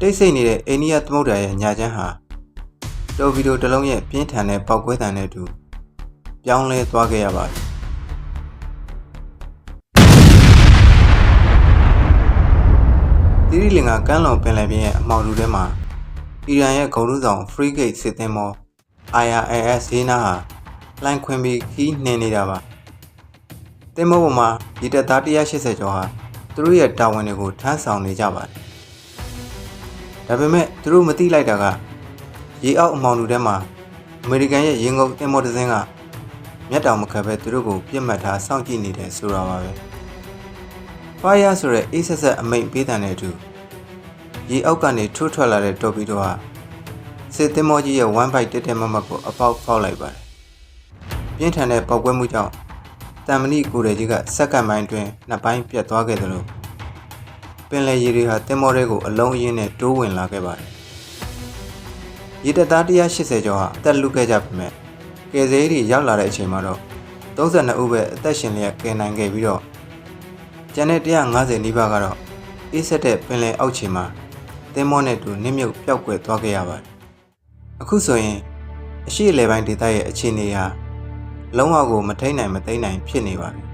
တိတ်ဆိတ်နေတဲ့အိန္ဒိယသမုဒ္ဒရာရဲ့ညာချမ်းဟာတော်ဗီဒိုတစ်လုံးရဲ့ပြင်းထန်တဲ့ပေါက်ကွဲသံနဲ့အတူပြောင်းလဲသွားခဲ့ရပါတယ်သီရိလင်္ကာကမ်းလွန်ပင်လယ်ပြင်ရဲ့အမှောင်ထုထဲမှာအီရန်ရဲ့ဂုဏ်ထူးဆောင် Frigate စစ်သင်္ဘော IRIS ဈေးနားဟာလှိုင်းခွင်ပြီးခီးနှင်နေတာပါသင်္ဘောပေါ်မှာရေတပ်သား180ကျော်ဟာသူတို့ရဲ့တာဝန်တွေကိုထမ်းဆောင်နေကြပါတယ်ဒါပေမဲ့သူတို့မသိလိုက်တာကရေအောက်အမှောင်ထုထဲမှာအမေရိကန်ရဲ့ရေငုပ်သင်္ဘောတစ်စင်းကမျက်တောင်မခတ်ပဲသူတို့ကိုပြစ်မှတ်ထားစောင့်ကြည့်နေတယ်ဆိုတာပါပဲFire ဆိုတဲ့အေးဆက်ဆက်အမိန့်ပေးတဲ့တဲ့အတူရေအောက်ကနေထိုးထွက်လာတဲ့တော်ပီဒိုဟာစစ်သင်္ဘောကြီးရဲ့1 byte တက်တက်မမတ်ကိုအပေါက်ဖောက်လိုက်ပါတယ်ပြင်းထန်တဲ့ပေါက်ကွဲမှုကြောင့်တန်မဏိကိုယ်တော်ကြီးကစက္ကန့်ပိုင်းအတွင်းနှစ်ပိုင်းပြတ်သွားခဲ့တယ်လို့ပင်လယ်ရေတွေဟာသင်္ဘောတွေကိုအလုံးအရင်းနဲ့တိုးဝင်လာခဲ့ပါတယ်ရေတပ်သား180ကျော်ဟာအသက်လုခဲ့ကြပေမဲ့ကယ်ဆယ်ရေးရောက်လာတဲ့အချိန်မှာတော့32ဦးပဲအသက်ရှင်လျက်ကယ်နိုင်ခဲ့ပြီးတော့ကျန်တဲ့150နီးပါးကတော့အေးဆက်တဲ့ပင်လယ်အောက်ခြေမှာသင်္ဘောနဲ့တူနစ်မြုပ်ပျောက်ကွယ်သွားခဲ့ရပါတယ်အခုဆိုရင်အရှေ့အလယ်ပိုင်းဒေသရဲ့အခြေအနေဟာလုံးဝကိုမထိန်နိုင်မသိမ်းနိုင်ဖြစ်နေပါပြီ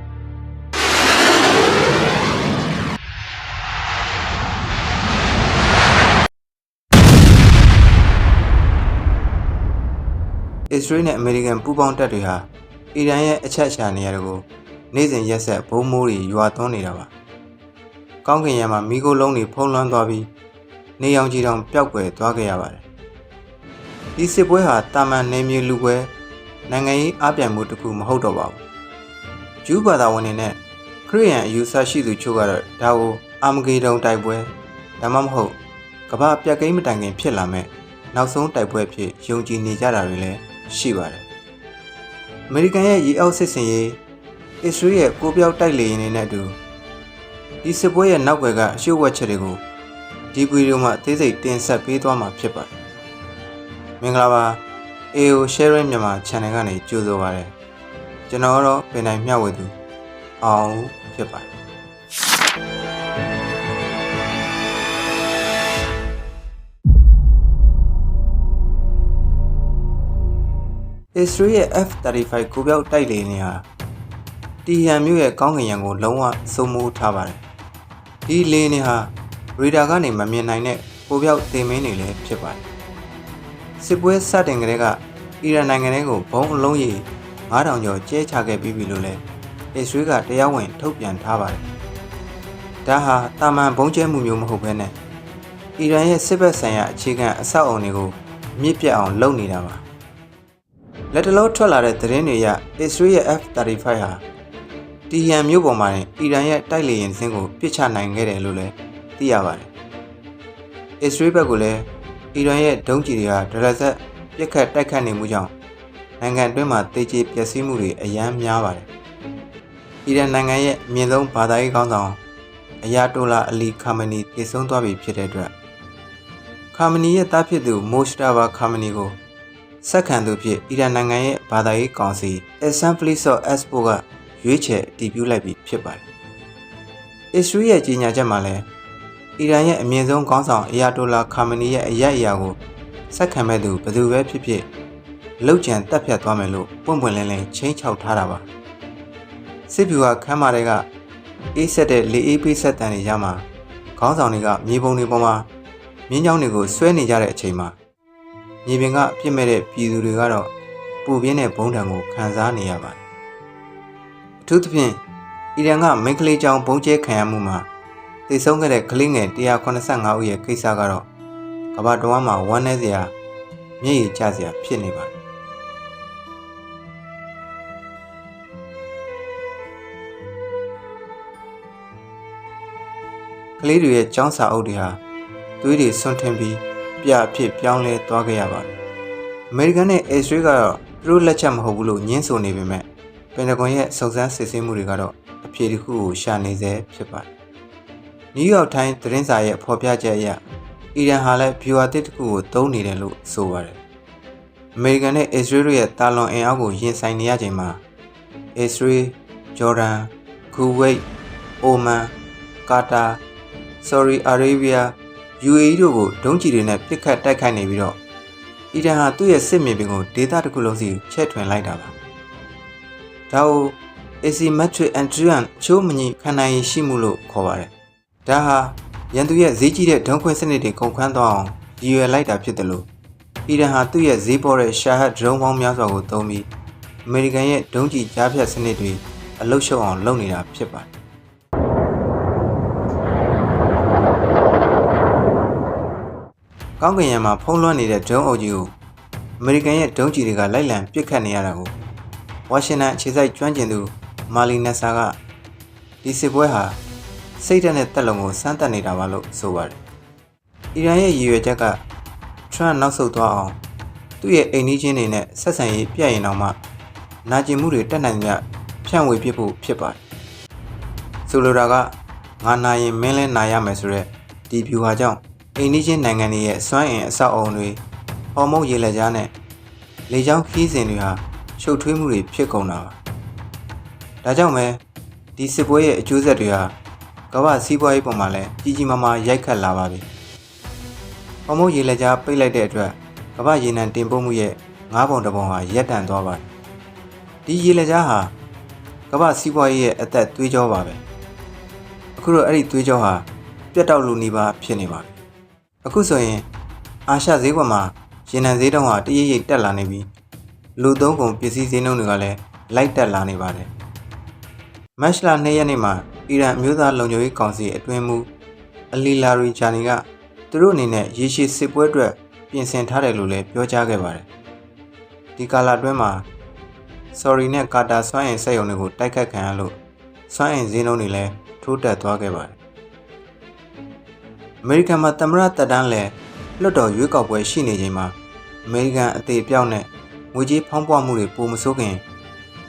အစ္စရေးနဲ့အမေရိကန်ပူးပေါင်းတပ်တွေဟာအီရန်ရဲ့အချက်အချာနေရာတွေကိုနေ့စဉ်ရက်ဆက်ဘုံမိုးတွေရွာသွန်းနေတာပါကောင်းကင်ယံမှာမီးခိုးလုံးတွေဖုံးလွှမ်းသွားပြီးနေရောင်ခြည်တောင်ပျောက်ကွယ်သွားခဲ့ရပါတယ်ဒီစစ်ပွဲဟာတာမန်နေမြေလူပွဲနိုင်ငံရေးအပြိုင်မှုတစ်ခုမဟုတ်တော့ပါဘူးဂျူးဘာသာဝင်တွေနဲ့ခရစ်ယာန်အယူဆရှိသူချို့ကတော့ဒါကိုအာမဂေဒုံတိုက်ပွဲဒါမှမဟုတ်ကမ္ဘာပြတ်ကိန်းမတိုင်ခင်ဖြစ်လာမဲ့နောက်ဆုံးတိုက်ပွဲဖြစ်ယုံကြည်နေကြတာတွေလည်းရှိပါတယ်အမေရိကန်ရဲ့ရေအောက်စစ်စင်ရေးအစ္စရေးရဲ့ကိုပြောက်တိုက်လေယာဉ်တွေနဲ့အတူဒီစစ်ပွဲရဲ့နောက်ွယ်ကအရှုပ်ဝက်ချက်တွေကိုဒီဗီဒီယိုမှာအသေးစိတ်တင်ဆက်ပေးသွားမှာဖြစ်ပါတယ်မင်္ဂလာပါ AO Sharing မြန်မာ Channel ကနေကြိုဆိုပါရစေကျွန်တော်တော့ပင်တိုင်းမျှဝေသူအောင်ဖြစ်ပါတယ်အစ္စရေးရဲ့ F-35 ကိုပြောက်တိုက်လေယာဉ်တွေဟာတီဟန်မြို့ရဲ့ကောင်းကင်ယံကိုလုံးဝစိုးမိုးထားပါတယ်ဒီလေယာဉ်တွေဟာရေဒါကနေမမြင်နိုင်တဲ့ကိုပြောက်တင်မင်းတွေလည်းဖြစ်ပါတယ်စစ်ပွဲစတင်ကတည်းကအီရန်နိုင်ငံတွေကိုဘုံအလုံးကြီး9000ကျော်ကျဲချခဲ့ပြီးပြီလို့လည်းအစ္စရေးကတရားဝင်ထုတ်ပြန်ထားပါတယ်ဒါဟာတာမန်ဘုံကျဲမှုမျိုးမဟုတ်ဘဲနဲ့အီရန်ရဲ့စစ်ဘက်ဆိုင်ရာအခြေခံအဆောက်အအုံတွေကိုမြစ်ပြတ်အောင်လုပ်နေတာပါလက်တလုံးထွက်လာတဲ့သတင်းတွေအရအစ္စရေးရဲ့ F-35 ဟာတီဟန်မြို့ပေါ်မှာအီရန်ရဲ့တိုက်လေယာဉ်စင်းကိုပစ်ချနိုင်ခဲ့တယ်လို့လည်းသိရပါတယ်အစ္စရေးဘက်ကလည်းအီရန်ရဲ့ဒုံးကျည်တွေကဒရဇက်ပြစ်ခတ်တိုက်ခတ်နေမှုကြောင့်နိုင်ငံအတွင်းမှာတေကျေပျက်စီးမှုတွေအယမ်းများပါတယ်အီရန်နိုင်ငံရဲ့အမြင့်ဆုံးဘာသာရေးခေါင်းဆောင်အယာတိုလာအလီခါမနီတည်ဆုံသွားပြီဖြစ်တဲ့အတွက်ခါမနီရဲ့သားဖြစ်သူမိုရှတာဘာခါမနီကိုဆက်ခံသူဖြစ်အီရန်နိုင်ငံရဲ့ဘာသာရေးကောင်စီ Assembly of Expo ကရွေးချယ်တည်ပြုလိုက်ပြီးဖြစ်ပါတယ်အစ္စရေးရဲ့ကြီးညာချက်မှာလည်းအီရန်ရဲ့အမြင့်ဆုံးခေါင်းဆောင်အယာတိုလာခါမနီရဲ့အယက်အရာကိုဆက်ခံမဲ့သူဘယ်သူပဲဖြစ်ဖြစ်လောက်ကျန်တက်ဖြတ်သွားမယ်လို့ပွင့်ပွင့်လင်းလင်းချင်းချောက်ထားတာပါစစ်ဗျူဟာခမ်းမတွေကအေးဆက်တဲ့လေအေးပေးဆက်တန်တွေရမှာခေါင်းဆောင်တွေကမြေပုံတွေပေါ်မှာမြင်းချောင်းတွေကိုဆွဲနေကြတဲ့အချိန်မှာမြေပြင်ကပြစ်မဲ့တဲ့ပြည်သူတွေကတော့ပူပြင်းတဲ့ဘုံတံကိုခံစားနေရပါတယ်အထူးသဖြင့်အီရန်ကမိန်းကလေးချောင်းဘုံကျဲခံရမှုမှာသေဆုံးခဲ့တဲ့ကလေးငယ်185ဦးရဲ့ကိစ္စကတော့ကမ္ဘာတော်မှာဝမ်းနည်းစရာမျက်ရည်ကျစရာဖြစ်နေပါတယ်ကလေးတွေရဲ့ကျောင်းစာအုပ်တွေဟာသွေးတွေဆွန့်ထင်းပြီးပြအဖြစ်ပြောင်းလဲသွားခဲ့ရပါတယ်အမေရိကန်နဲ့အစ္စရေးကတော့သူတို့လက်ချက်မဟုတ်ဘူးလို့ညှင်းဆိုနေပေမဲ့ပင်တဂွန်ရဲ့စုံစမ်းစစ်ဆေးမှုတွေကတော့အဖြေတစ်ခုကိုရှာနေစေဖြစ်ပါတယ်နယူးယောက်တိုင်းသတင်းစာရဲ့ဖော်ပြချက်အရအီရန်ဟာလည်းဗျူဟာတစ်ခုကိုသုံးနေတယ်လို့ဆိုပါတယ်အမေရိကန်နဲ့အစ္စရေးတို့ရဲ့တာလွန်အင်အားကိုရင်ဆိုင်နေရချိန်မှာအစ္စရေးဂျော်ဒန်ကူဝိတ်အိုမန်ကာတာဆော်ဒီအာရေဗျ UAE တို့ကိုဒုံးကျည်တွေနဲ့ပစ်ခတ်တိုက်ခိုက်နေပြီးတော့အီရန်ဟာသူ့ရဲ့စစ်မြေပြင်ကိုဒေသတစ်ခုလုံးစီချဲ့ထွင်လိုက်တာပါဒါကို asymmetric entrance ချိုးမညီခံနိုင်ရရှိမှုလို့ခေါ်ပါတယ်ဒါဟာရန်သူရဲ့ဈေးကြီးတဲ့ဒုံးခွင်းစနစ်တွေကုန်ခန်းသွားအောင်ရည်ရွယ်လိုက်တာဖြစ်တယ်လို့အီရန်ဟာသူ့ရဲ့ဈေးပေါ်တဲ့ရှာဟတ်ဒရုန်းပေါင်းများစွာကိုသုံးပြီးအမေရိကန်ရဲ့ဒုံးကျည်ကြားဖြတ်စနစ်တွေအလုရှုံအောင်လုပ်နေတာဖြစ်ပါတယ်ကောင်းကင်ယံမှာဖုံးလွှမ်းနေတဲ့ဒရုန်းအုပ်ကြီးကိုအမေရိကန်ရဲ့ဒုံးကျည်တွေကလိုက်လံပစ်ခတ်နေရတာကိုဝါရှင်တန်အခြေစိုက်ကျွမ်းကျင်သူမာလီနက်ဆာကဒီစစ်ပွဲဟာစိတ်ဓာတ်နဲ့တက်လုံကိုစမ်းသပ်နေတာပါလို့ဆိုပါတယ်အီရန်ရဲ့ရည်ရွယ်ချက်ကထရန့်နောက်ဆုတ်သွားအောင်သူ့ရဲ့အိမ်နီးချင်းတွေနဲ့ဆက်ဆံရေးပြတ်ရင်တော့မှနာကျင်မှုတွေတက်နိုင်ကြဖြန့်ဝေပစ်ဖို့ဖြစ်ပါတယ်ဆိုလိုတာကငါနာရင်မင်းလဲနာရမယ်ဆိုတဲ့ဒီဗျူဟာကြောင့်အိမ်နီးချင်းနိုင်ငံတွေရဲ့စွမ်းအင်အဆောက်အုံတွေဟော်မုန်းရေလက်ကြားနဲ့လေကြောင်းခီးစဉ်တွေဟာရှုပ်ထွေးမှုတွေဖြစ်ကုန်တာပါဒါကြောင့်ပဲဒီစစ်ပွဲရဲ့အကျိုးဆက်တွေဟာကမ္ဘာစီးပွားရေးပေါ်မှာလည်းကြီးကြီးမားမားရိုက်ခတ်လာပါပြီဟော်မုန်းရေလက်ကြားပိတ်လိုက်တဲ့အတွက်ကမ္ဘာရေနံတင်ပို့မှုရဲ့9ပုံတစ်ပုံဟာရပ်တန့်သွားပါတယ်ဒီရေလက်ကြားဟာကမ္ဘာစီးပွားရေးရဲ့အသက်သွေးကြောပါပဲအခုတော့အဲ့ဒီသွေးကြောဟာပြတ်တောက်လူနီးပါးဖြစ်နေပါပြီအခုဆိုရင်အာရှဈေးကွက်မှာရေနံဈေးတုံးဟာတရိပ်ရိပ်တက်လာနေပြီးလူသုံးကုန်ပစ္စည်းဈေးနှုန်းတွေကလည်းလိုက်တက်လာနေပါတယ်မတ်လ2ရက်နေ့မှာအီရန်အမျိုးသားလုံခြုံရေးကောင်စီအတွင်းမှူးအလီလာရီဂျာနီကသူတို့အနေနဲ့ရေရှည်စစ်ပွဲအတွက်ပြင်ဆင်ထားတယ်လို့လည်းပြောကြားခဲ့ပါတယ်ဒီကာလအတွင်းမှာဆော်ရီနဲ့ကာတာစွမ်းအင်စက်ရုံတွေကိုတိုက်ခတ်ခံရလို့စွမ်းအင်ဈေးနှုန်းတွေလည်းထိုးတက်သွားခဲ့ပါတယ်အမေရိကန်မှာသမ္မတတက်တန်းလည်းလွှတ်တော်ရွေးကောက်ပွဲရှိနေချိန်မှာအမေရိကန်အသေးပြောင်းနဲ့ငွေကြေးဖောင်းပွားမှုတွေပိုမဆိုးခင်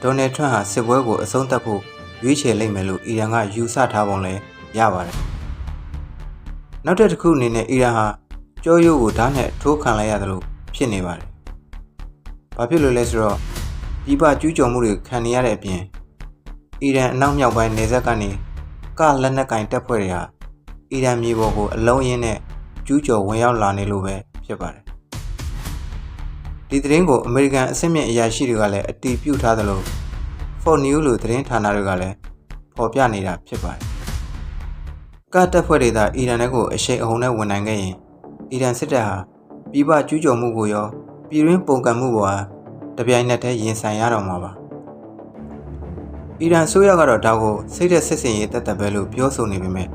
ဒေါ်နယ်ထရန့်ဟာစစ်ပွဲကိုအဆုံးသတ်ဖို့ရွေးချယ်လိုက်မယ်လို့အီရန်ကယူဆထားပုံလည်းရပါတယ်။နောက်တစ်ခုအနေနဲ့အီရန်ဟာကြောရိုးကိုဓာတ်နဲ့ထိုးခံလိုက်ရတယ်လို့ဖြစ်နေပါတယ်။ဘာဖြစ်လို့လဲဆိုတော့ပြည်ပကျူးကျော်မှုတွေခံနေရတဲ့အပြင်အီရန်အနောက်မြောက်ပိုင်းနယ်စပ်ကနေကလက်နက်ကင်တပ်ဖွဲ့တွေဟာအီရန်မြေပေါ်ကိုအလုံးအင်းနဲ့ကျူးကျော်ဝင်ရောက်လာနေလို့ပဲဖြစ်ပါတယ်ဒီသတင်းကိုအမေရိကန်အဆင့်မြင့်အရာရှိတွေကလည်းအတည်ပြုထားသလို Fox News လိုသတင်းဌာနတွေကလည်းဖော်ပြနေတာဖြစ်ပါတယ်ကတပ်ဖွဲ့တွေသာအီရန်ကိုအရှိန်အဟုန်နဲ့ဝင်နိုင်ခဲ့ရင်အီရန်စစ်တပ်ဟာပြည်ပကျူးကျော်မှုကိုရောပြည်တွင်းပုံကံမှုကိုတပြိုင်နက်တည်းရင်ဆိုင်ရတော့မှာပါအီရန်ဆိုရကတော့ဒါကိုစိတ်သက်စစ်စင်ရေးတတ်ပဲလို့ပြောဆိုနေပေမဲ့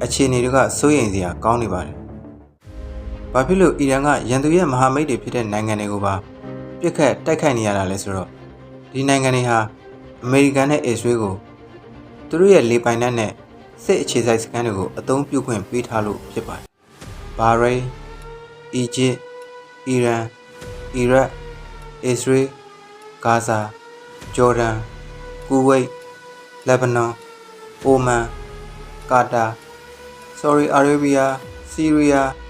အခြေအနေတွေကစိုးရိမ်စရာကောင်းနေပါတယ်။ဘာဖြစ်လို့အီရန်ကရန်သူရဲ့မဟာမိတ်တွေဖြစ်တဲ့နိုင်ငံတွေကိုပါပြစ်ခတ်တိုက်ခိုက်နေရတာလဲဆိုတော့ဒီနိုင်ငံတွေဟာအမေရိကန်နဲ့အစ္စရေးကိုသူတို့ရဲ့လေပိုင်နက်နဲ့စစ်အခြေစိုက်စခန်းတွေကိုအသုံးပြုခွင့်ပေးထားလို့ဖြစ်ပါတယ်။ဘာရိန်း၊အီဂျစ်၊အီရန်၊အီရတ်၊အစ္စရေး၊ဂါဇာ၊ဂျော်ဒန်၊ကူဝိတ်၊လက်ဘနွန်၊အိုမန်၊ကာတာ၊ဆော်ဒီအာရေးဗီးယား၊ဆီးရီးယား၊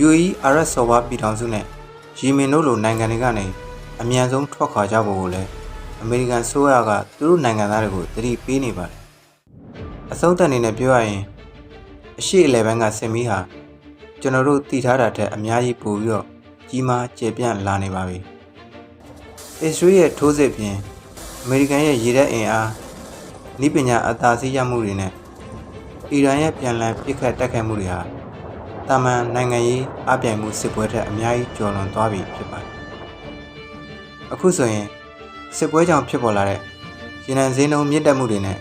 UAE အာရပ်စော်ဘွားပြည်ထောင်စုနဲ့ယီမင်တို့လိုနိုင်ငံတွေကနေအမြန်ဆုံးထွက်ခွာကြဖို့ကိုလည်းအမေရိကန်ဆိုရကသူတို့နိုင်ငံသားတွေကိုသတိပေးနေပါတယ်။အဆုံးသတ်အနေနဲ့ပြောရရင်အရှေ့အလယ်ပိုင်းကစစ်မီးဟာကျွန်တော်တို့တည်ထားတာထက်အများကြီးပိုပြီးတော့ကြီးမားကျယ်ပြန့်လာနေပါပြီ။အစ္စရေးရဲ့ထိုးစစ်ပြင်အမေရိကန်ရဲ့ရေတပ်အင်အားနည်းပညာအသာစီးရမှုတွေနဲ့အီရန်ရဲ့ပြန်လည်ပစ်ခတ်တိုက်ခိုက်မှုတွေဟာတာမန်နိုင်ငံရေးအပြိုင်မှုစစ်ပွဲထက်အများကြီးကျော်လွန်သွားပြီဖြစ်ပါတယ်။အခုဆိုရင်စစ်ပွဲကြောင့်ဖြစ်ပေါ်လာတဲ့ရေနံဈေးနှုန်းမြင့်တက်မှုတွေနဲ့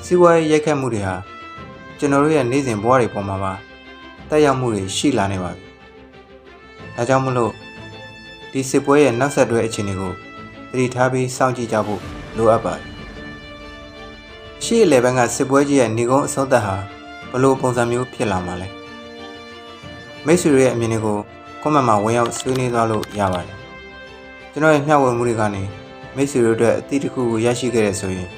စီးပွားရေးရိုက်ခတ်မှုတွေဟာကျွန်တော်တို့ရဲ့နေ့စဉ်ဘဝတွေပေါ်မှာပါတက်ရောက်မှုတွေရှိလာနေပါပြီ။ဒါကြောင့်မလို့ဒီစစ်ပွဲရဲ့နောက်ဆက်တွဲအခြေအနေကိုသတိထားပြီးစောင့်ကြည့်ကြဖို့လိုအပ်ပါတယ်။ရှေ့အလယ်ပိုင်းကစစ်ပွဲကြီးရဲ့နေကုန်းအဆုံးသတ်ဟာဘယ်လိုပုံစံမျိုးဖြစ်လာမှာလဲ။မိတ်ဆွေတွေရဲ့အမြင်တွေကိုကွန်မန့်မှာဝင်ရောက်ဆွေးနွေးသွားလို့ရပါတယ်။ကျွန်တော်ရဲ့မျှဝေမှုတွေကနေမိတ်ဆွေတို့အတွက်အသည့်တစ်ခုကိုရရှိခဲ့ရဆိုရင်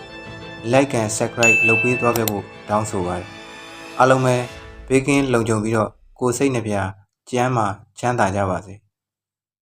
like and subscribe လုပ်ပေးသွားခဲ့ဖို့တောင်းဆိုပါတယ်။အားလုံးပဲဘေးကင်းလုံခြုံပြီးတော့ကိုယ်စိတ်နှပြကျန်းမာချမ်းသာကြပါစေ။